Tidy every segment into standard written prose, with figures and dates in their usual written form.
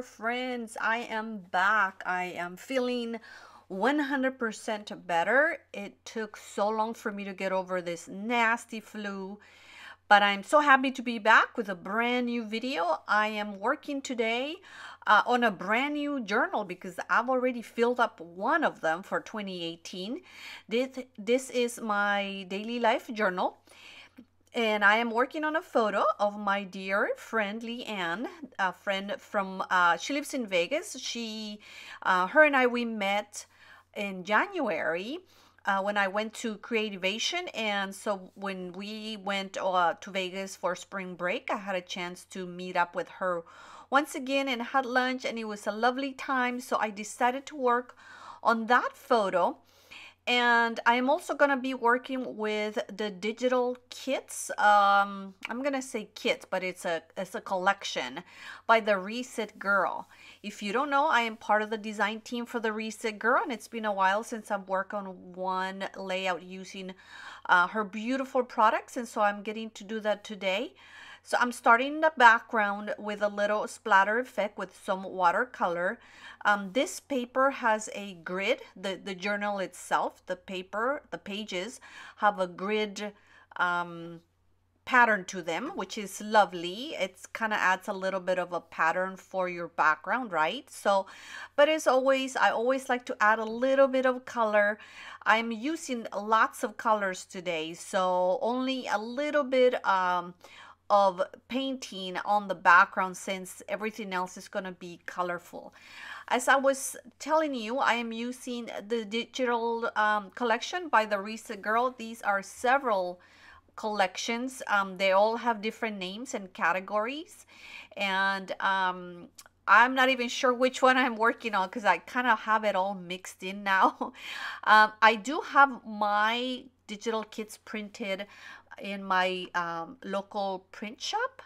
friends. I am back. I am feeling 100% better. It took so long for me to get over this nasty flu, but I'm so happy to be back with a brand new video. I am working today on a brand new journal because I've already filled up one of them for 2018. This is my daily life journal. And I am working on a photo of my dear friend Leanne, a friend from, she lives in Vegas. Her and I, we met in January when I went to Creativation. And so when we went to Vegas for spring break, I had a chance to meet up with her once again and had lunch, and it was a lovely time. So I decided to work on that photo. And I'm also going to be working with the digital kits. I'm going to say kits, but it's a collection by the Reset Girl. If you don't know, I am part of the design team for the Reset Girl, and it's been a while since I've worked on one layout using her beautiful products, and so I'm getting to do that today. So I'm starting the background with a little splatter effect with some watercolor. This paper has a grid. The journal itself, the paper, the pages have a grid pattern to them, which is lovely. It's kind of adds a little bit of a pattern for your background, right? So, but as always, I always like to add a little bit of color. I'm using lots of colors today, so only a little bit of painting on the background since everything else is going to be colorful. As I was telling you, I am using the digital collection by the Reset Girl. These are several collections. They all have different names and categories, and I'm not even sure which one I'm working on because I kind of have it all mixed in now. I do have my digital kits printed in my local print shop.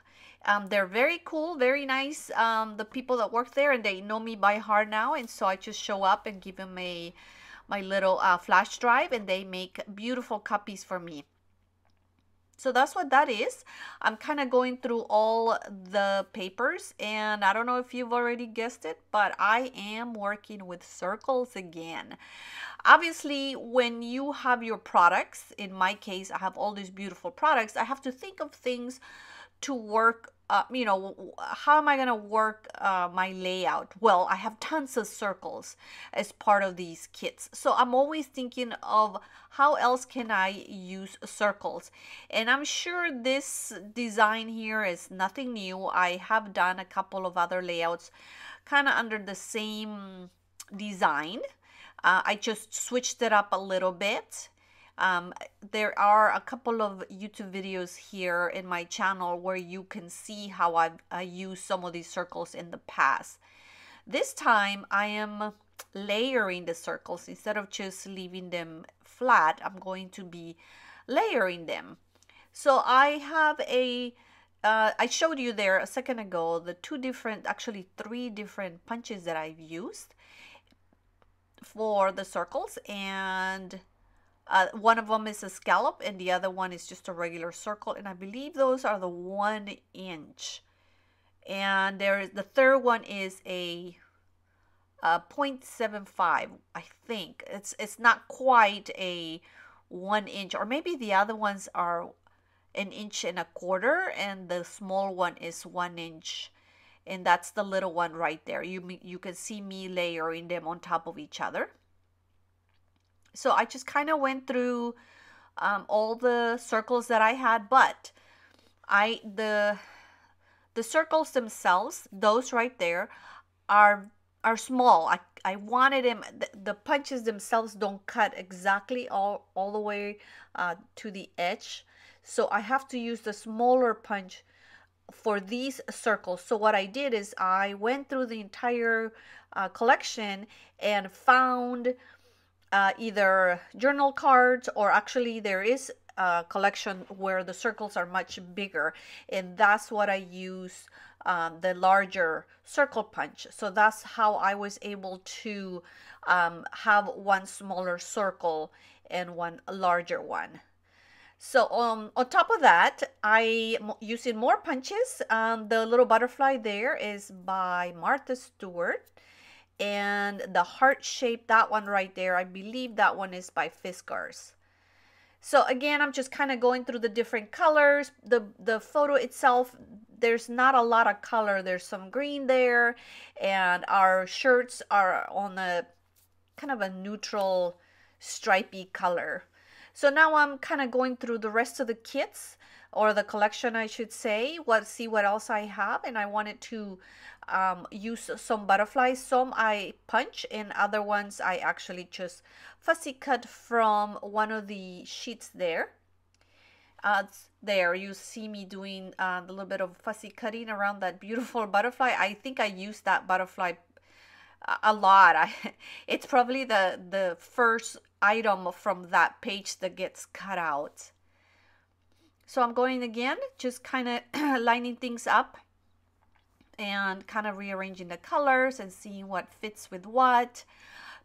They're very cool, very nice. The people that work there, and they know me by heart now, and so I just show up and give them my little flash drive, and they make beautiful copies for me. So that's what that is. I'm kind of going through all the papers, and I don't know if you've already guessed it, but I am working with circles again. Obviously, when you have your products, in my case, I have all these beautiful products, I have to think of things to work, how am I going to work my layout? Well, I have tons of circles as part of these kits. So I'm always thinking of how else can I use circles. And I'm sure this design here is nothing new. I have done a couple of other layouts kind of under the same design. I just switched it up a little bit. There are a couple of YouTube videos here in my channel where you can see how I used some of these circles in the past. This time I am layering the circles. Instead of just leaving them flat, I'm going to be layering them. So I have I showed you there a second ago the actually three different punches that I've used for the circles, and one of them is a scallop and the other one is just a regular circle, and I believe those are the 1 inch, and the third one is a 0.75. I think it's not quite a 1 inch, or maybe the other ones are 1.25 inches and the small one is 1 inch. And that's the little one right there. You can see me layering them on top of each other. So I just kind of went through all the circles that I had, but the circles themselves, those right there, are small. I wanted them. The punches themselves don't cut exactly all the way to the edge, so I have to use the smaller punch for these circles. So what I did is I went through the entire collection and found either journal cards, or actually there is a collection where the circles are much bigger, and that's what I use, the larger circle punch. So that's how I was able to have one smaller circle and one larger one. So on top of that, I'm using more punches. The little butterfly there is by Martha Stewart. And the heart shape, that one right there, I believe that one is by Fiskars. So again, I'm just kind of going through the different colors. The photo itself, there's not a lot of color. There's some green there, and our shirts are on a kind of a neutral stripy color. So now I'm kind of going through the rest of the kits, or the collection I should say, see what else I have. And I wanted to use some butterflies. Some I punch, and other ones I actually just fussy cut from one of the sheets there. There you see me doing a little bit of fussy cutting around that beautiful butterfly. I think I used that butterfly a lot. It's probably the first item from that page that gets cut out. So I'm going again, just kind of lining things up and kind of rearranging the colors and seeing what fits with what.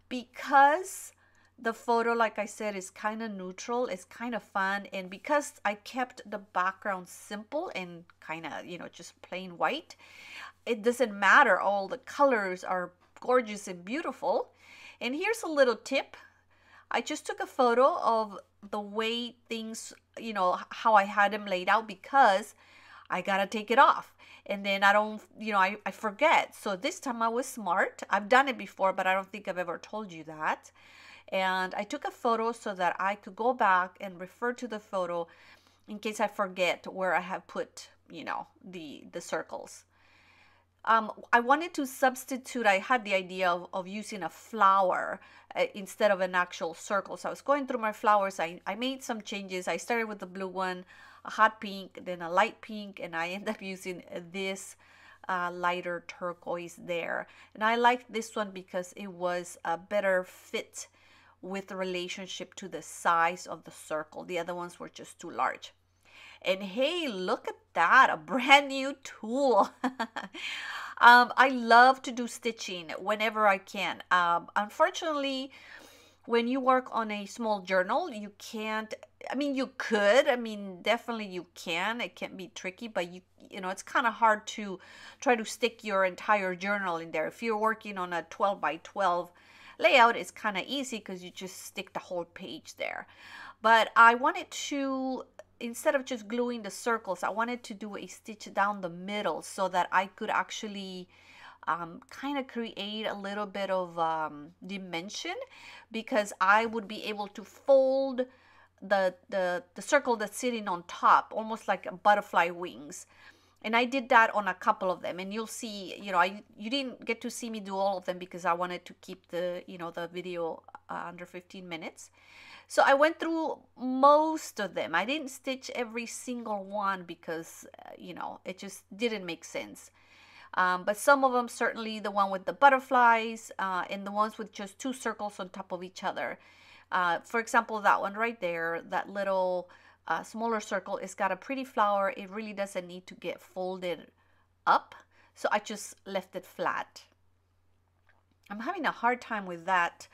Because the photo, like I said, is kind of neutral, it's kind of fun, and because I kept the background simple and kind of, you know, just plain white, it doesn't matter. All the colors are gorgeous and beautiful. And here's a little tip. I just took a photo of the way things, you know, how I had them laid out, because I gotta take it off. And then I don't, you know, I forget. So this time I was smart. I've done it before, but I don't think I've ever told you that. And I took a photo so that I could go back and refer to the photo in case I forget where I have put, you know, the circles. I wanted to substitute, I had the idea of using a flower instead of an actual circle. So I was going through my flowers. I made some changes. I started with the blue one, a hot pink, then a light pink, and I ended up using this lighter turquoise there. And I liked this one because it was a better fit with the relationship to the size of the circle. The other ones were just too large. And hey, look at that, a brand new tool. I love to do stitching whenever I can. Unfortunately, when you work on a small journal, you can't, I mean, you could, I mean, definitely you can. It can be tricky, but you know, it's kind of hard to try to stick your entire journal in there. If you're working on a 12 by 12 layout, it's kind of easy because you just stick the whole page there. But I wanted to, instead of just gluing the circles, I wanted to do a stitch down the middle so that I could actually kind of create a little bit of dimension, because I would be able to fold the circle that's sitting on top, almost like butterfly wings. And I did that on a couple of them, and you'll see, you know, you didn't get to see me do all of them because I wanted to keep the, you know, the video under 15 minutes. So I went through most of them. I didn't stitch every single one because, you know, it just didn't make sense. But some of them, certainly the one with the butterflies and the ones with just two circles on top of each other. For example, that one right there, that little smaller circle, it's got a pretty flower. It really doesn't need to get folded up. So I just left it flat. I'm having a hard time with that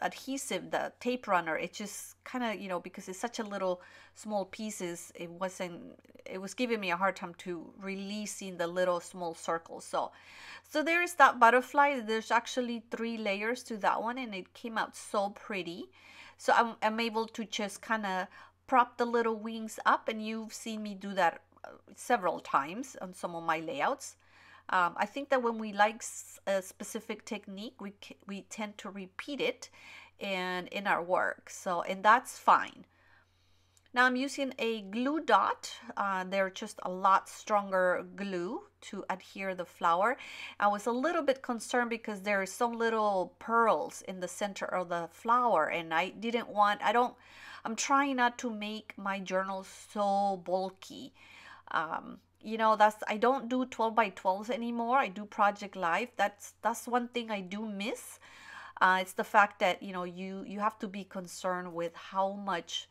adhesive, the tape runner. It just kind of, you know, because it's such a little small pieces, it was giving me a hard time to releasing the little small circles. So there's that butterfly. There's actually 3 layers to that one, and it came out so pretty. So I'm able to just kind of prop the little wings up, and you've seen me do that several times on some of my layouts. I think that when we like a specific technique, we tend to repeat it in our work. So, and that's fine. Now I'm using a glue dot. They're just a lot stronger glue to adhere the flower. I was a little bit concerned because there are some little pearls in the center of the flower, and I didn't want, I'm trying not to make my journal so bulky. You know, I don't do 12 by 12s anymore. I do Project Life. That's one thing I do miss. It's the fact that, you know, you have to be concerned with how much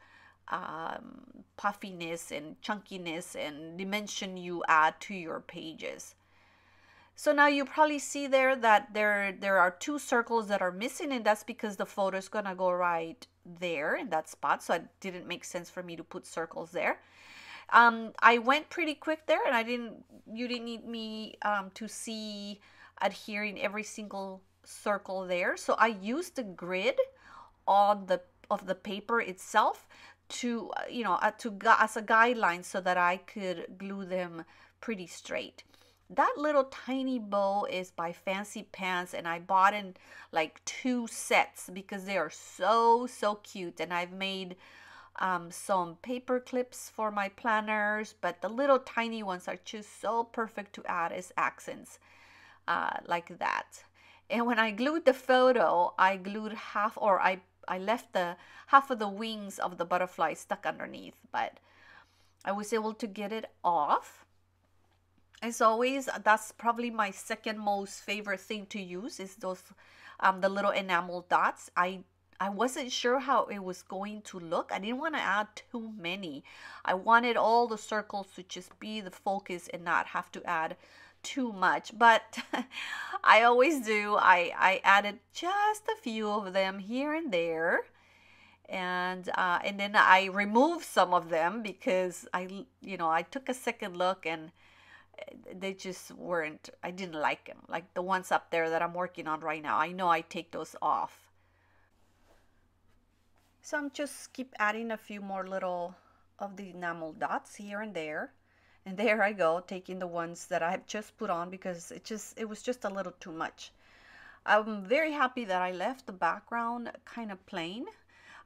puffiness and chunkiness and dimension you add to your pages. So now you probably see there that there are 2 circles that are missing, and that's because the photo is gonna go right there in that spot, so it didn't make sense for me to put circles there. I went pretty quick there, and you didn't need me to see adhering every single circle there. So I used the grid on the paper itself to as a guideline so that I could glue them pretty straight. That little tiny bow is by Fancy Pants, and I bought in like 2 sets because they are so cute. And I've made some paper clips for my planners, but the little tiny ones are just so perfect to add as accents like that. And when I glued the photo, I glued half, or I left the half of the wings of the butterfly stuck underneath, but I was able to get it off. As always, that's probably my second most favorite thing to use is those the little enamel dots. I wasn't sure how it was going to look. I didn't want to add too many. I wanted all the circles to just be the focus and not have to add too much, but I always do. I added just a few of them here and there, and then I removed some of them because I took a second look and they just weren't, I didn't like them. Like the ones up there that I'm working on right now, I know I take those off. So I'm just keep adding a few more little of the enamel dots here and there. And there I go, taking the ones that I have just put on because it was just a little too much. I'm very happy that I left the background kind of plain.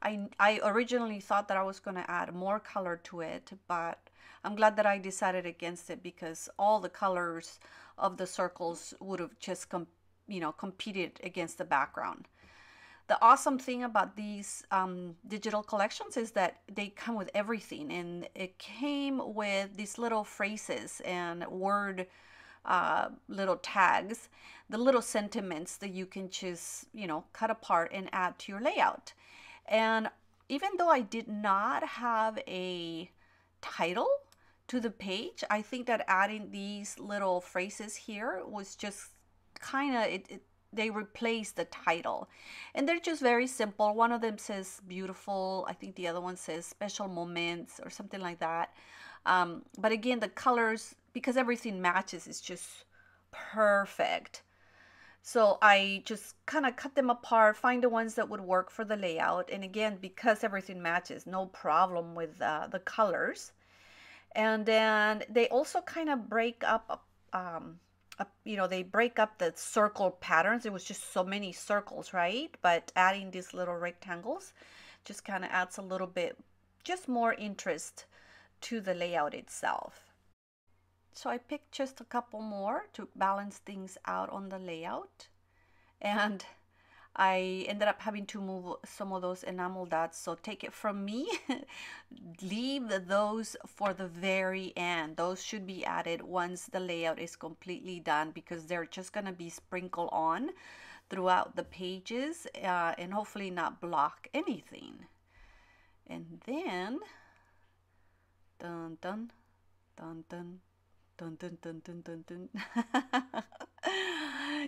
I originally thought that I was going to add more color to it, but I'm glad that I decided against it because all the colors of the circles would have just competed against the background. The awesome thing about these digital collections is that they come with everything, and it came with these little phrases and word little tags, the little sentiments that you can just cut apart and add to your layout. And even though I did not have a title to the page, I think that adding these little phrases here was just kind of they replace the title, and they're just very simple. One of them says beautiful, I think the other one says special moments or something like that. But again, the colors, because everything matches, is just perfect. So I just kind of cut them apart, find the ones that would work for the layout, and again, because everything matches, no problem with the colors. And then they also kind of break up they break up the circle patterns. It was just so many circles, right? But adding these little rectangles just kind of adds a little bit, just more interest to the layout itself. So I picked just a couple more to balance things out on the layout. And I ended up having to move some of those enamel dots, so take it from me, leave those for the very end. Those should be added once the layout is completely done because they're just going to be sprinkled on throughout the pages and hopefully not block anything. And then, dun dun, dun dun, dun dun dun dun dun dun.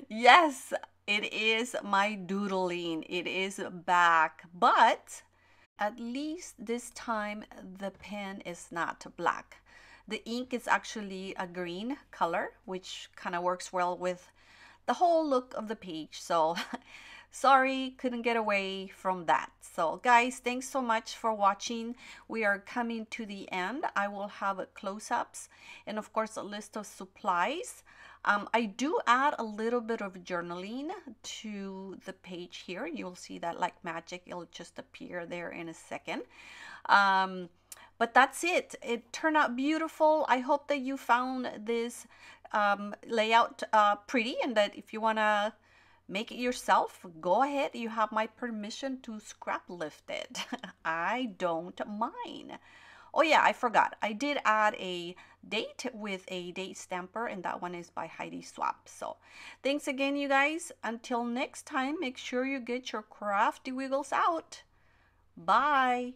Yes, it is my doodling. It is back, but at least this time the pen is not black. The ink is actually a green color, which kind of works well with the whole look of the page. So sorry, couldn't get away from that. So guys, thanks so much for watching. We are coming to the end. I will have close-ups and of course a list of supplies. I do add a little bit of journaling to the page here. You'll see that like magic, it'll just appear there in a second. But that's it. It turned out beautiful. I hope that you found this layout pretty, and that if you want to make it yourself, go ahead. You have my permission to scrap lift it. I don't mind. Oh yeah, I forgot. I did add a date with a date stamper, and that one is by Heidi Swap. So thanks again, you guys. Until next time, make sure you get your crafty wiggles out. Bye.